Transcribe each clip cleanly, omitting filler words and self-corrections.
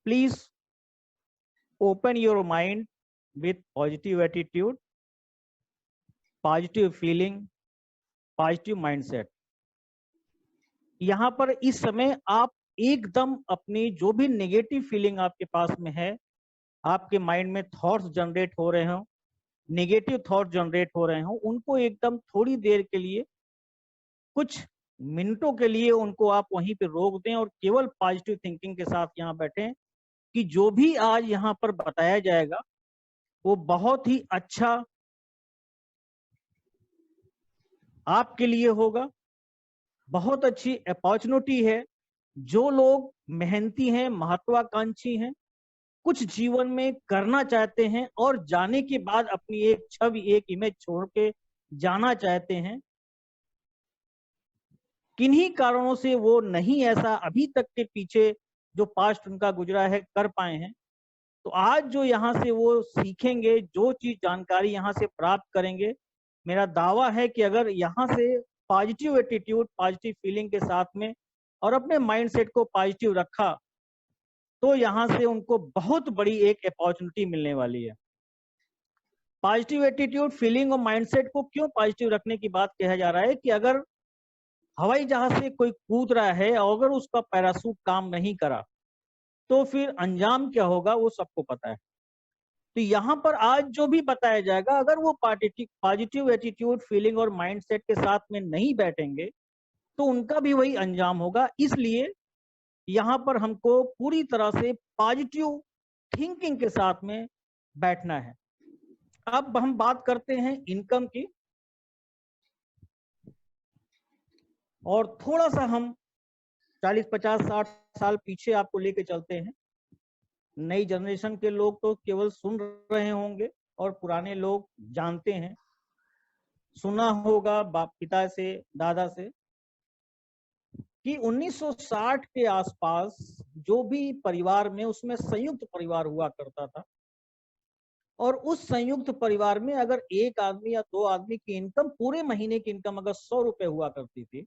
Please open your mind with positive attitude, positive feeling, positive mindset. यहाँ पर इस समय आप एकदम अपनी जो भी नेगेटिव फीलिंग आपके पास में है, आपके माइंड में थॉट्स जनरेट हो रहे हो, नेगेटिव थॉट जनरेट हो रहे हो, उनको एकदम थोड़ी देर के लिए, कुछ मिनटों के लिए उनको आप वहीं पे रोक दें और केवल पॉजिटिव थिंकिंग के साथ यहाँ बैठें कि जो भी आज यहाँ पर बताया जाएगा वो बहुत ही अच्छा आपके लिए होगा, बहुत अच्छी अपॉर्चुनिटी है। जो लोग मेहनती हैं, महत्वाकांक्षी हैं, कुछ जीवन में करना चाहते हैं और जाने के बाद अपनी एक छवि, एक इमेज छोड़ के जाना चाहते हैं, किन्हीं कारणों से वो नहीं ऐसा अभी तक के पीछे जो पास्ट उनका गुजरा है कर पाए हैं, तो आज जो यहाँ से वो सीखेंगे, जो चीज जानकारी यहाँ से प्राप्त करेंगे, मेरा दावा है कि अगर यहाँ से पॉजिटिव एटीट्यूड, पॉजिटिव फीलिंग के साथ में और अपने माइंडसेट को पॉजिटिव रखा, तो यहाँ से उनको बहुत बड़ी एक अपॉर्चुनिटी मिलने वाली है। पॉजिटिव एटीट्यूड, फीलिंग और माइंडसेट को क्यों पॉजिटिव रखने की बात कहा जा रहा है कि अगर हवाई जहाज से कोई कूद रहा है और अगर उसका पैराशूट काम नहीं करा तो फिर अंजाम क्या होगा वो सबको पता है। तो यहाँ पर आज जो भी बताया जाएगा, अगर वो पॉजिटिव एटीट्यूड, फीलिंग और माइंडसेट के साथ में नहीं बैठेंगे तो उनका भी वही अंजाम होगा। इसलिए यहाँ पर हमको पूरी तरह से पॉजिटिव थिंकिंग के साथ में बैठना है। अब हम बात करते हैं इनकम की, और थोड़ा सा हम 40, 50, 60 साल पीछे आपको लेके चलते हैं। नई जनरेशन के लोग तो केवल सुन रहे होंगे और पुराने लोग जानते हैं, सुना होगा बाप पिता से, दादा से, कि 1960 के आसपास जो भी परिवार में, उसमें संयुक्त परिवार हुआ करता था और उस संयुक्त परिवार में अगर एक आदमी या दो आदमी की इनकम, पूरे महीने की इनकम अगर 100 रुपए हुआ करती थी,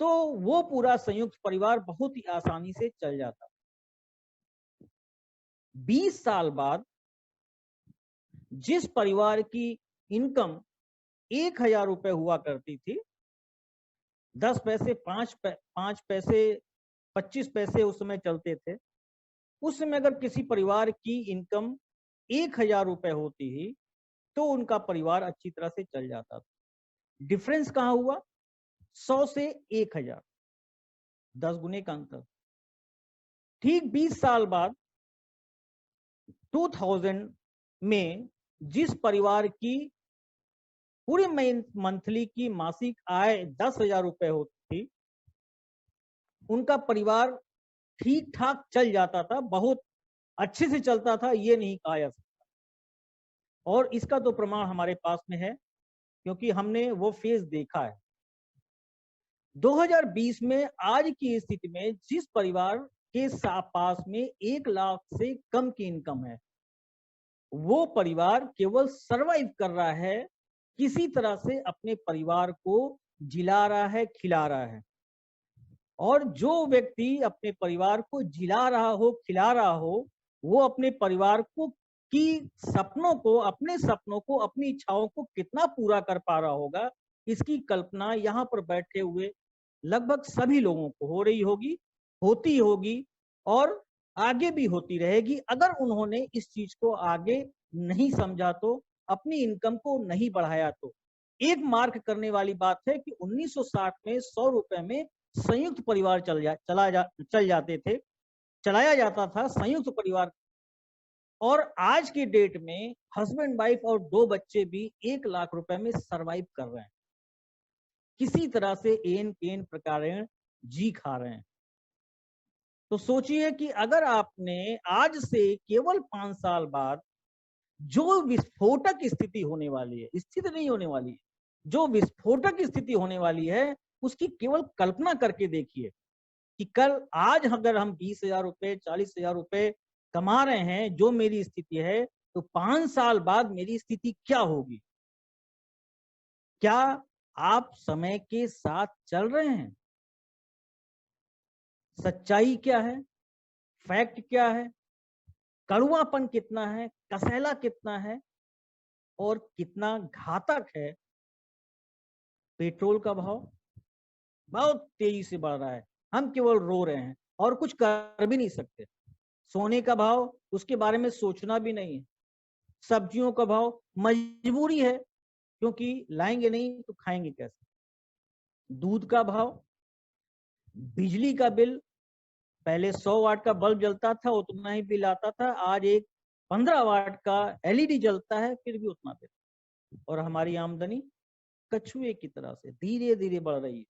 तो वो पूरा संयुक्त परिवार बहुत ही आसानी से चल जाता। 20 साल बाद जिस परिवार की इनकम 1000 रुपए हुआ करती थी, 10 पैसे, 5 पैसे, 25 पैसे उस समय चलते थे, उस समय अगर किसी परिवार की इनकम 1000 रुपए होती ही तो उनका परिवार अच्छी तरह से चल जाता था। डिफरेंस कहां हुआ? 100 से 1000, 10 गुने का अंतर। ठीक 20 साल बाद 2000 में जिस परिवार की पूरी मंथली की मासिक आय 10,000 रुपए होती थी, उनका परिवार ठीक ठाक चल जाता था, बहुत अच्छे से चलता था, ये नहीं कहा जा सकता। और इसका तो प्रमाण हमारे पास में है क्योंकि हमने वो फेज देखा है। 2020 में आज की स्थिति में जिस परिवार के पास में 1 लाख से कम की इनकम है, वो परिवार केवल सरवाइव कर रहा है, किसी तरह से अपने परिवार को जिला रहा है, खिला रहा है। और जो व्यक्ति अपने परिवार को जिला रहा हो, खिला रहा हो, वो अपने परिवार को की सपनों को, अपने सपनों को, अपनी इच्छाओं को कितना पूरा कर पा रहा होगा, इसकी कल्पना यहाँ पर बैठे हुए लगभग सभी लोगों को हो रही होगी, होती होगी और आगे भी होती रहेगी, अगर उन्होंने इस चीज को आगे नहीं समझा तो, अपनी इनकम को नहीं बढ़ाया तो। एक मार्क करने वाली बात है कि 1960 में 100 रुपए में संयुक्त परिवार चल जाते थे, चलाया जाता था संयुक्त परिवार। और आज की डेट में हस्बैंड वाइफ और 2 बच्चे भी 1 लाख रुपए में सरवाइव कर रहे हैं, किसी तरह से एन केन प्रकार जी खा रहे हैं। तो सोचिए कि अगर आपने आज से केवल 5 साल बाद जो विस्फोटक स्थिति होने वाली है, स्थिति नहीं होने वाली है, जो विस्फोटक स्थिति होने वाली है, उसकी केवल कल्पना करके देखिए कि कल आज अगर हम 20,000 रुपए, 40,000 रुपए कमा रहे हैं, जो मेरी स्थिति है, तो 5 साल बाद मेरी स्थिति क्या होगी? क्या आप समय के साथ चल रहे हैं? सच्चाई क्या है? फैक्ट क्या है, कड़वापन कितना है, कसैला कितना है और कितना घातक है। पेट्रोल का भाव बहुत तेजी से बढ़ रहा है, हम केवल रो रहे हैं और कुछ कर भी नहीं सकते। सोने का भाव, उसके बारे में सोचना भी नहीं है। सब्जियों का भाव मजबूरी है, क्योंकि लाएंगे नहीं तो खाएंगे कैसे। दूध का भाव, बिजली का बिल, पहले 100 वाट का बल्ब जलता था उतना ही बिल आता था, आज एक 15 वाट का एलईडी जलता है फिर भी उतना बिल। और हमारी आमदनी कछुए की तरह से धीरे धीरे बढ़ रही है।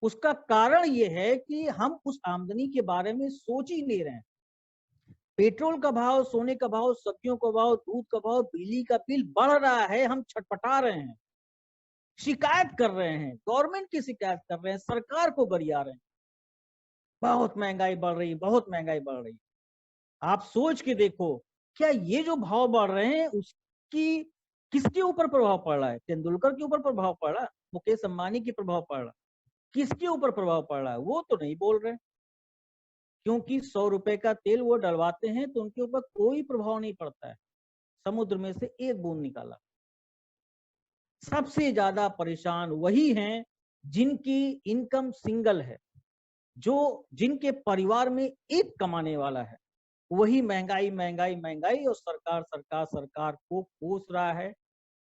उसका कारण ये है कि हम उस आमदनी के बारे में सोच ही नहीं रहे हैं। पेट्रोल का भाव, सोने का भाव, सब्जियों का भाव, दूध का भाव, बिजली का बिल बढ़ रहा है, हम छटपटा रहे हैं, शिकायत कर रहे हैं, गवर्नमेंट की शिकायत कर रहे हैं, सरकार को गरिया रहे हैं, बहुत महंगाई बढ़ रही, बहुत महंगाई बढ़ रही। आप सोच के देखो, क्या ये जो भाव बढ़ रहे हैं उसकी किसके ऊपर प्रभाव पड़ रहा है? तेंदुलकर के ऊपर प्रभाव पड़ रहा है, मुकेश अंबानी के प्रभाव पड़ रहा है, किसके ऊपर प्रभाव पड़ रहा है वो तो नहीं बोल रहे। क्योंकि 100 रुपए का तेल वो डलवाते हैं तो उनके ऊपर कोई प्रभाव नहीं पड़ता है, समुद्र में से एक बूंद निकाला। सबसे ज्यादा परेशान वही हैं जिनकी इनकम सिंगल है, जो जिनके परिवार में एक कमाने वाला है, वही महंगाई महंगाई महंगाई और सरकार सरकार सरकार को कोस रहा है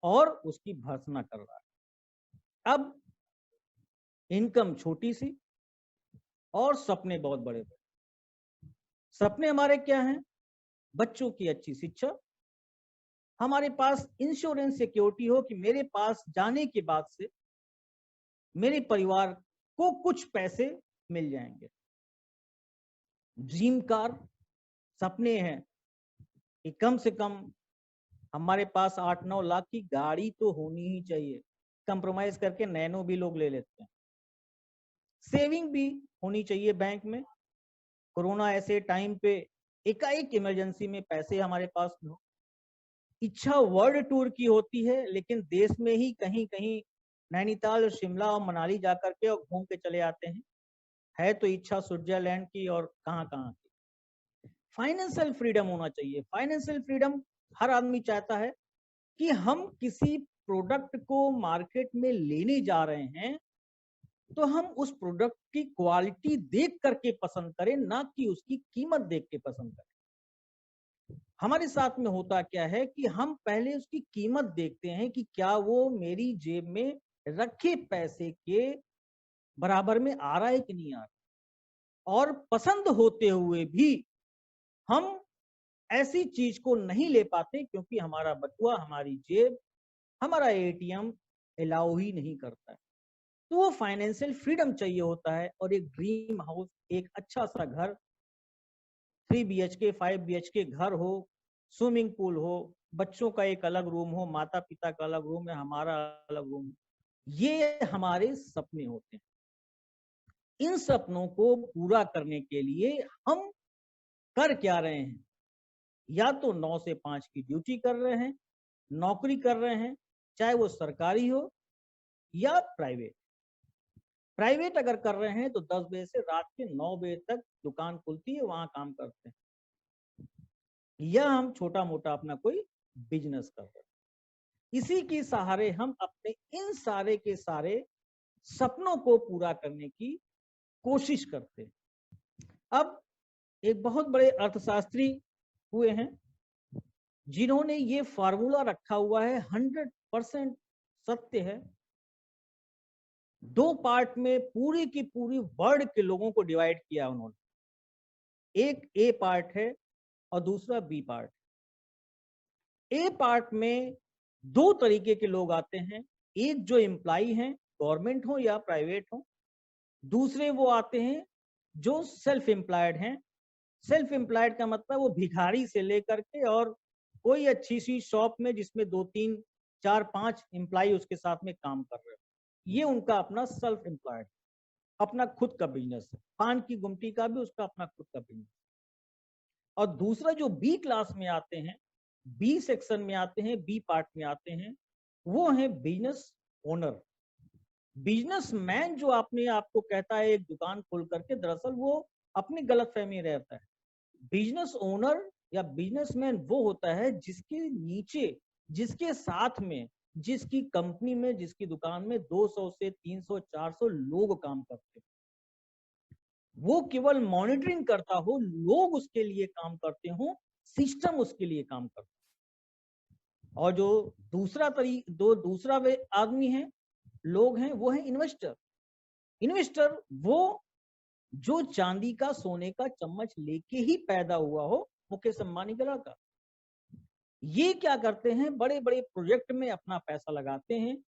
और उसकी भर्त्सना कर रहा है। अब इनकम छोटी सी और सपने बहुत बड़े बड़े। सपने हमारे क्या हैं? बच्चों की अच्छी शिक्षा, हमारे पास इंश्योरेंस सिक्योरिटी हो कि मेरे पास जाने के बाद से मेरे परिवार को कुछ पैसे मिल जाएंगे। ड्रीम कार, सपने हैं कि कम से कम हमारे पास 8-9 लाख की गाड़ी तो होनी ही चाहिए, कंप्रोमाइज करके नैनो भी लोग ले लेते हैं। सेविंग भी होनी चाहिए बैंक में, कोरोना ऐसे टाइम पे एकाएक इमरजेंसी में पैसे हमारे पास हो। इच्छा वर्ल्ड टूर की होती है, लेकिन देश में ही कहीं कहीं नैनीताल, शिमला और मनाली जाकर के और घूम के चले आते हैं। है तो इच्छा स्विट्जरलैंड की और कहाँ कहाँ की। फाइनेंशियल फ्रीडम होना चाहिए। फाइनेंशियल फ्रीडम हर आदमी चाहता है कि हम किसी प्रोडक्ट को मार्केट में लेने जा रहे हैं तो हम उस प्रोडक्ट की क्वालिटी देख करके पसंद करें, ना कि उसकी कीमत देख के पसंद करें। हमारे साथ में होता क्या है कि हम पहले उसकी कीमत देखते हैं कि क्या वो मेरी जेब में रखे पैसे के बराबर में आ रहा है कि नहीं आ रहा। और पसंद होते हुए भी हम ऐसी चीज को नहीं ले पाते क्योंकि हमारा बटुआ, हमारी जेब, हमारा एटीएम अलाउ ही नहीं करता है। तो वो फाइनेंशियल फ्रीडम चाहिए होता है। और एक ड्रीम हाउस, एक अच्छा सा घर, 3 BHK 5 BHK घर हो, स्विमिंग पूल हो, बच्चों का एक अलग रूम हो, माता पिता का अलग रूम है, हमारा अलग रूम, ये हमारे सपने होते हैं। इन सपनों को पूरा करने के लिए हम कर क्या रहे हैं? या तो 9 से 5 की ड्यूटी कर रहे हैं, नौकरी कर रहे हैं, चाहे वो सरकारी हो या प्राइवेट। प्राइवेट अगर कर रहे हैं तो 10 बजे से रात के 9 बजे तक दुकान खुलती है, वहां काम करते हैं, या हम छोटा मोटा अपना कोई बिजनेस कर रहे हैं। इसी के सहारे हम अपने इन सारे के सारे सपनों को पूरा करने की कोशिश करते हैं। अब एक बहुत बड़े अर्थशास्त्री हुए हैं जिन्होंने ये फार्मूला रखा हुआ है, 100% सत्य है। 2 पार्ट में पूरी की पूरी वर्ल्ड के लोगों को डिवाइड किया उन्होंने। एक ए पार्ट है और दूसरा बी पार्ट। ए पार्ट में 2 तरीके के लोग आते हैं, एक जो एम्प्लॉई हैं, गवर्नमेंट हो या प्राइवेट हो, दूसरे वो आते हैं जो सेल्फ एम्प्लॉयड हैं। सेल्फ एम्प्लॉयड का मतलब वो भिखारी से लेकर के और कोई अच्छी सी शॉप में जिसमें 2-3-4-5 एम्प्लॉय उसके साथ में काम कर रहे हैं, ये उनका अपना सेल्फ एम्प्लॉयड, अपना खुद का बिजनेस है। पान की गुमटी का भी उसका अपना खुद का बिजनेस। और दूसरा जो बी क्लास में आते हैं, बी सेक्शन में आते हैं, बी पार्ट में आते हैं, वो है बिजनेस ओनर। बिजनेसमैन जो आपने आपको कहता है एक दुकान खोल करके, दरअसल वो अपनी गलतफहमी रहता है। बिजनेस ओनर या बिजनेसमैन वो होता है जिसके नीचे, जिसके साथ में, जिसकी कंपनी में, जिसकी दुकान में 200 से 300 400 लोग काम करते हैं। वो केवल मॉनिटरिंग करता हो, लोग उसके लिए काम करते हो, सिस्टम उसके लिए काम करता है। और जो दूसरा वे आदमी है, लोग हैं, वो है इन्वेस्टर। इन्वेस्टर वो जो चांदी का सोने का चम्मच लेके ही पैदा हुआ हो, मुकेश अंबानी का लड़का। ये क्या करते हैं, बड़े बड़े प्रोजेक्ट में अपना पैसा लगाते हैं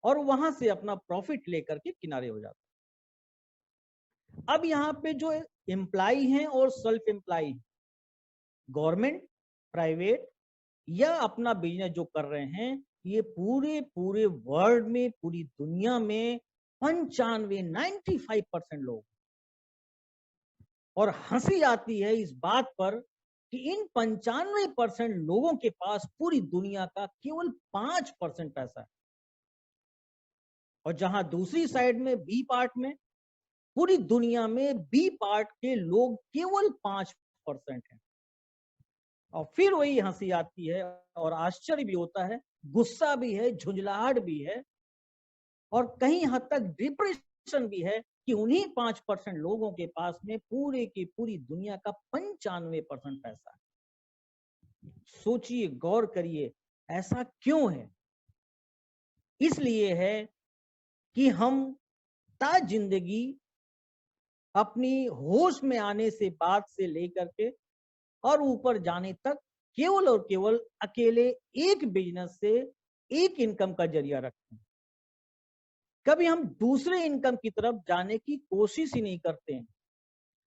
और वहां से अपना प्रॉफिट लेकर के किनारे हो जाते हैं। अब यहाँ पे जो एम्प्लाई हैं और सेल्फ एम्प्लाई, गवर्नमेंट, प्राइवेट या अपना बिजनेस जो कर रहे हैं, ये पूरे पूरे वर्ल्ड में, पूरी दुनिया में 95-95% लोग। और हंसी आती है इस बात पर कि इन 95% लोगों के पास पूरी दुनिया का केवल 5% पैसा है। और जहां दूसरी साइड में बी पार्ट में, पूरी दुनिया में बी पार्ट के लोग केवल 5% हैं। और फिर वही हंसी आती है और आश्चर्य भी होता है, गुस्सा भी है, झुंझलाहट भी है और कहीं हद तक डिप्रेशन भी है कि उन्हीं 5% लोगों के पास में पूरे की पूरी दुनिया का 95% पैसा है। सोचिए, गौर करिए, ऐसा क्यों है? इसलिए है कि हम ता जिंदगी अपनी होश में आने से बात से लेकर के और ऊपर जाने तक केवल और केवल अकेले एक बिजनेस से एक इनकम का जरिया रखते हैं। कभी हम दूसरे इनकम की तरफ जाने की कोशिश ही नहीं करते हैं।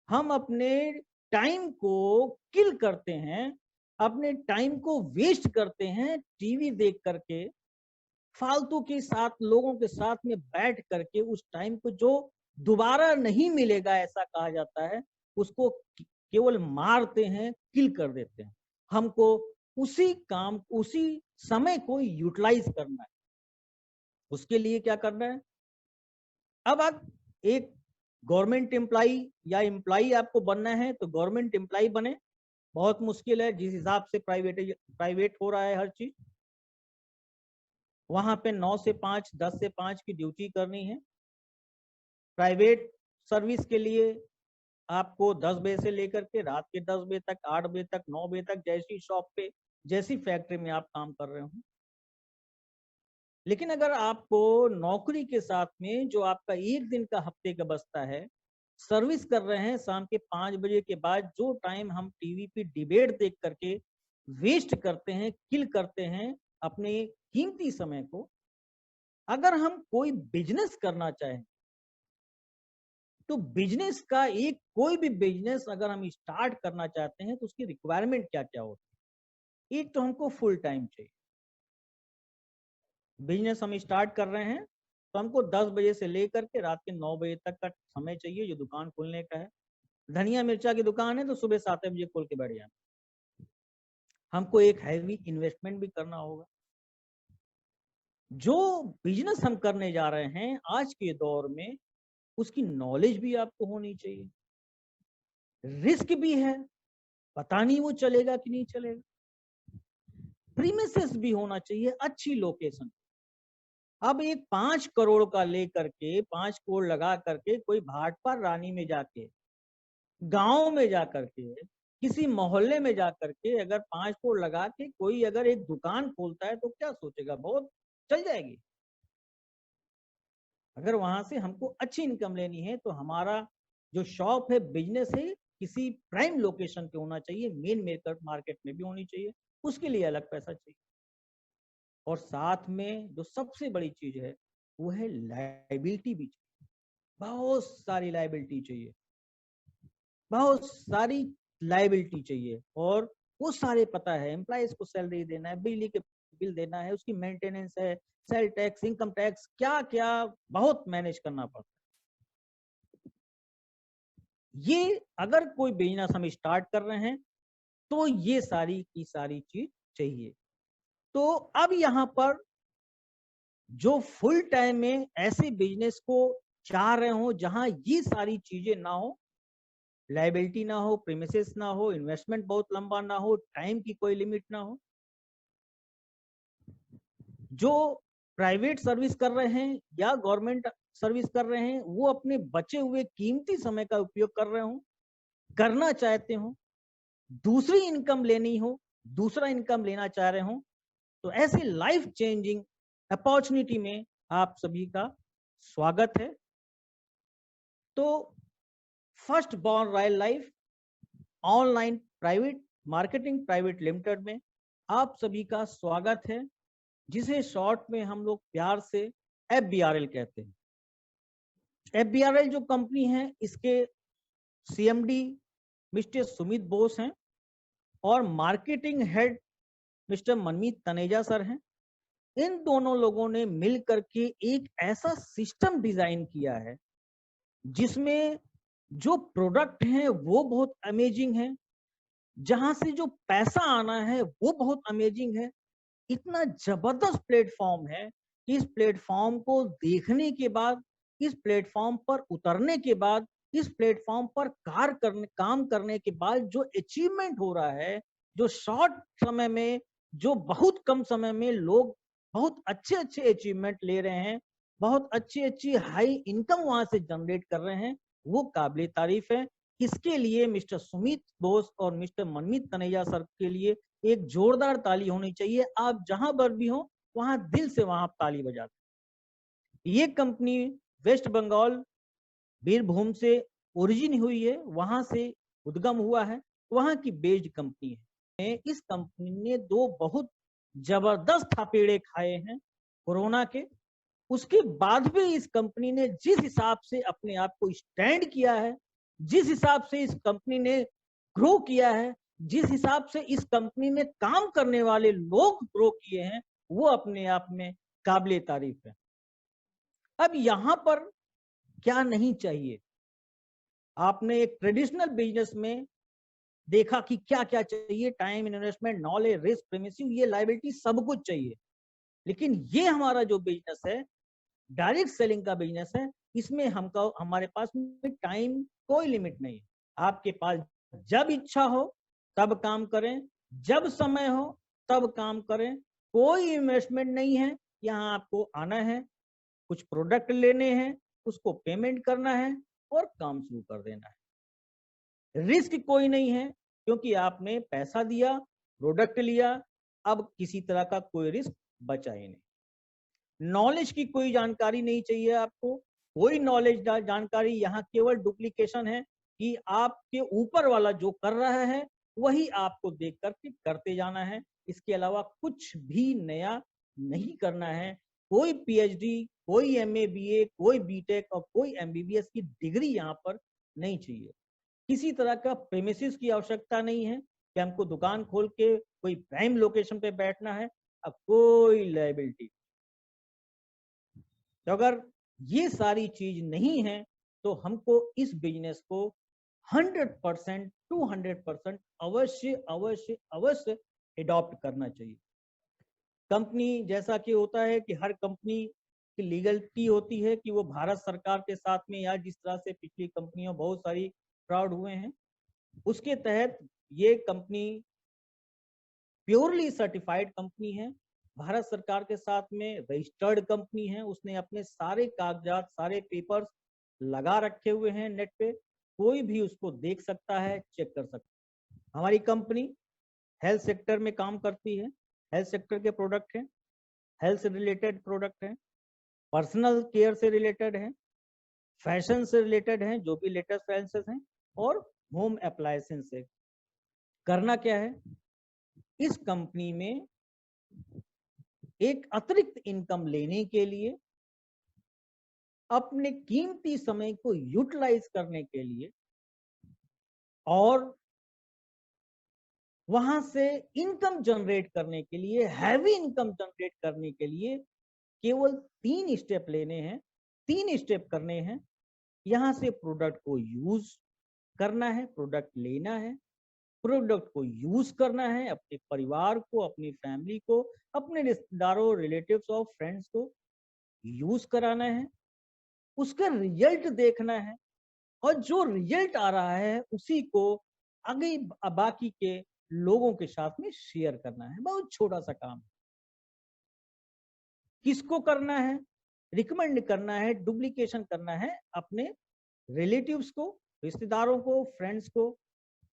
हम अपने टाइम को किल करते हैं, अपने टाइम को वेस्ट करते हैं टीवी देख करके, फालतू के साथ लोगों के साथ में बैठ करके। उस टाइम को जो दोबारा नहीं मिलेगा ऐसा कहा जाता है, उसको केवल मारते हैं, किल कर देते हैं। हमको उसी काम, उसी समय को यूटिलाइज करना है। उसके लिए क्या करना है? अब आप एक गवर्नमेंट एम्प्लाई या एम्प्लाई आपको बनना है तो गवर्नमेंट एम्प्लाई बने। बहुत मुश्किल है, जिस हिसाब से प्राइवेट हो रहा है हर चीज। वहां पे 9 से 5, 10 से 5 की ड्यूटी करनी है। प्राइवेट सर्विस के लिए आपको 10 बजे से लेकर के रात के 10 बजे तक, 8 बजे तक, 9 बजे तक, जैसी शॉप पे, जैसी फैक्ट्री में आप काम कर रहे हो। लेकिन अगर आपको नौकरी के साथ में जो आपका एक दिन का हफ्ते का बचता है, सर्विस कर रहे हैं, शाम के 5 बजे के बाद जो टाइम हम टीवी पे डिबेट देख करके वेस्ट करते हैं, किल करते हैं अपने कीमती समय को, अगर हम कोई बिजनेस करना चाहें तो बिजनेस का कोई भी बिजनेस अगर हम स्टार्ट करना चाहते हैं तो उसकी रिक्वायरमेंट क्या क्या होती है? एक तो हमको फुल टाइम चाहिए। बिजनेस हम स्टार्ट कर रहे हैं तो हमको 10 बजे से लेकर के रात के 9 बजे तक का समय चाहिए जो दुकान खोलने का है। धनिया मिर्चा की दुकान है तो सुबह 7 बजे खोल के बैठ जाना। हमको एक हैवी इन्वेस्टमेंट भी करना होगा। जो बिजनेस हम करने जा रहे हैं आज के दौर में, उसकी नॉलेज भी आपको होनी चाहिए। रिस्क भी है, पता नहीं वो चलेगा कि नहीं चलेगा। प्रीमिसेस भी होना चाहिए, अच्छी लोकेशन। अब एक 5 करोड़ का लेकर के, 5 करोड़ लगा करके कोई भाटपार रानी में जाके, गांव में जाकर के, किसी मोहल्ले में जाकर के अगर 5 करोड़ लगा के कोई अगर एक दुकान खोलता है तो क्या सोचेगा? बहुत चल जाएगी। अगर वहां से हमको अच्छी इनकम लेनी है तो हमारा जो शॉप है, बिजनेस है, किसी प्राइम लोकेशन पे होना चाहिए, मेन मार्केट में भी होनी चाहिए। उसके लिए अलग पैसा चाहिए। और साथ में जो सबसे बड़ी चीज है वो है लाइबिलिटी भी चाहिए। बहुत सारी लाइबिलिटी चाहिए, बहुत सारी लाइबिलिटी चाहिए। और वो सारे पता है, एम्प्लॉइज को सैलरी देना है, बिजली के बिल देना है, उसकी मेंटेनेंस है, सेल टैक्स, इनकम टैक्स, क्या क्या बहुत मैनेज करना पड़ता है। ये अगर कोई बिजनेस हम स्टार्ट कर रहे हैं तो ये सारी की सारी चीज चाहिए। तो अब यहाँ पर जो फुल टाइम में ऐसे बिजनेस को चाह रहे हो जहां ये सारी चीजें ना हो, लायबिलिटी ना हो, प्रीमिसेस ना हो, इन्वेस्टमेंट बहुत लंबा ना हो, टाइम की कोई लिमिट ना हो। जो प्राइवेट सर्विस कर रहे हैं या गवर्नमेंट सर्विस कर रहे हैं, वो अपने बचे हुए कीमती समय का उपयोग कर रहे हो, करना चाहते हो, दूसरी इनकम लेनी हो, दूसरा इनकम लेना चाह रहे हो, तो ऐसे लाइफ चेंजिंग अपॉर्चुनिटी में आप सभी का स्वागत है। तो first born royal life online private marketing private limited में आप सभी का स्वागत है, जिसे शॉर्ट में हम लोग प्यार से FBRL कहते हैं। FBRL जो कंपनी है, इसके CMD मिस्टर सुमित बोस हैं और मार्केटिंग हेड मिस्टर मनमीत तनेजा सर हैं। इन दोनों लोगों ने मिल करके एक ऐसा सिस्टम डिजाइन किया है जिसमें जो प्रोडक्ट हैं वो बहुत अमेजिंग है, जहां से जो पैसा आना है वो बहुत अमेजिंग है। इतना जबरदस्त प्लेटफॉर्म है कि इस प्लेटफॉर्म को देखने के बाद, इस प्लेटफॉर्म पर उतरने के बाद, इस प्लेटफॉर्म पर काम करने के बाद जो अचीवमेंट हो रहा है, जो शॉर्ट समय में, जो बहुत कम समय में लोग बहुत अच्छे अच्छे अचीवमेंट ले रहे हैं, बहुत अच्छी अच्छी हाई इनकम वहां से जनरेट कर रहे हैं, वो काबिल तारीफ है। इसके लिए मिस्टर सुमित बोस और मिस्टर मनमीत तनेजा सर के लिए एक जोरदार ताली होनी चाहिए। आप जहां पर भी हो वहां दिल से वहां ताली बजाते। ये कंपनी वेस्ट बंगाल बीरभूम से ओरिजिन हुई है, वहां से उद्गम हुआ है, वहां की बेस्ड कंपनी है। इस कंपनी ने दो बहुत जबरदस्त थपेड़े खाए हैं कोरोना के। उसके बाद भी इस कंपनी ने जिस हिसाब से अपने आप को स्टैंड किया है, जिस हिसाब से इस कंपनी ने ग्रो किया है, जिस हिसाब से इस कंपनी में काम करने वाले लोग ग्रो किए हैं, वो अपने आप में काबिले तारीफ है। अब यहां पर क्या नहीं चाहिए, आपने एक ट्रेडिशनल बिजनेस में देखा कि क्या क्या चाहिए, टाइम, इन्वेस्टमेंट, नॉलेज, रिस्क, प्रीमिसिव, ये लायबिलिटी सब कुछ चाहिए। लेकिन ये हमारा जो बिजनेस है, डायरेक्ट सेलिंग का बिजनेस है, इसमें हमको हमारे पास में टाइम कोई लिमिट नहीं है। आपके पास जब इच्छा हो तब काम करें, जब समय हो तब काम करें, कोई इन्वेस्टमेंट नहीं है। यहाँ आपको आना है, कुछ प्रोडक्ट लेने हैं, उसको पेमेंट करना है और काम शुरू कर देना है। रिस्क कोई नहीं है, क्योंकि आपने पैसा दिया, प्रोडक्ट लिया, अब किसी तरह का कोई रिस्क बचा ही नहीं। नॉलेज की कोई जानकारी नहीं चाहिए आपको, कोई नॉलेज जानकारी, यहाँ केवल डुप्लीकेशन है कि आपके ऊपर वाला जो कर रहा है वही आपको देख करके करते जाना है। इसके अलावा कुछ भी नया नहीं करना है। कोई PhD, कोई MA BA, कोई BTech और कोई MBBS की डिग्री यहाँ पर नहीं चाहिए। किसी तरह का प्रेमिसेस की आवश्यकता नहीं है कि हमको दुकान खोल के कोई प्राइम लोकेशन पे बैठना है। अब कोई लायबिलिटी, तो अगर ये सारी चीज नहीं है तो हमको इस बिजनेस को 100% 200% अवश्य अवश्य अवश्य एडॉप्ट करना चाहिए। कंपनी, जैसा कि होता है कि हर कंपनी की लीगलिटी होती है कि वो भारत सरकार के साथ में, या जिस तरह से पिछली कंपनियां बहुत सारी फ्रॉड हुए हैं, उसके तहत ये कंपनी प्योरली सर्टिफाइड कंपनी है, भारत सरकार के साथ में रजिस्टर्ड कंपनी है। उसने अपने सारे कागजात, सारे पेपर्स लगा रखे हुए हैं नेट पे, कोई भी उसको देख सकता है, चेक कर सकता है। हमारी कंपनी हेल्थ सेक्टर में काम करती है, हेल्थ सेक्टर के प्रोडक्ट हैं, हेल्थ से रिलेटेड प्रोडक्ट हैं, पर्सनल केयर से रिलेटेड हैं, फैशन से रिलेटेड हैं, जो भी लेटेस्ट फैशंस हैं, और होम अप्लायंसेस से। करना क्या है, इस कंपनी में एक अतिरिक्त इनकम लेने के लिए, अपने कीमती समय को यूटिलाइज करने के लिए, और वहां से इनकम जनरेट करने के लिए, हैवी इनकम जनरेट करने के लिए केवल 3 स्टेप लेने हैं, 3 स्टेप करने हैं। यहां से प्रोडक्ट को यूज करना है, प्रोडक्ट लेना है, प्रोडक्ट को यूज करना है, अपने परिवार को, अपनी फैमिली को, अपने रिश्तेदारों, रिलेटिव्स और फ्रेंड्स को यूज कराना है, उसका रिजल्ट देखना है, और जो रिजल्ट आ रहा है उसी को आगे बाकी के लोगों के साथ में शेयर करना है। बहुत छोटा सा काम है। किसको करना है? रिकमेंड करना है, डुप्लीकेशन करना है अपने रिलेटिव्स को, रिश्तेदारों को, फ्रेंड्स को,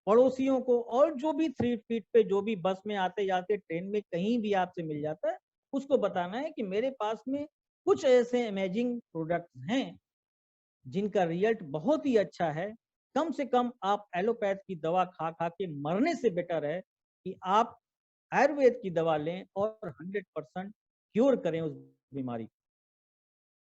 पड़ोसियों को, और जो भी 3 फीट पे, जो भी बस में आते जाते, ट्रेन में कहीं भी आपसे मिल जाता है, उसको बताना है कि मेरे पास में कुछ ऐसे अमेजिंग प्रोडक्ट्स हैं जिनका रिजल्ट बहुत ही अच्छा है। कम से कम आप एलोपैथ की दवा खा खा के मरने से बेटर है कि आप आयुर्वेद की दवा लें और 100% क्योर करें उस बीमारी को।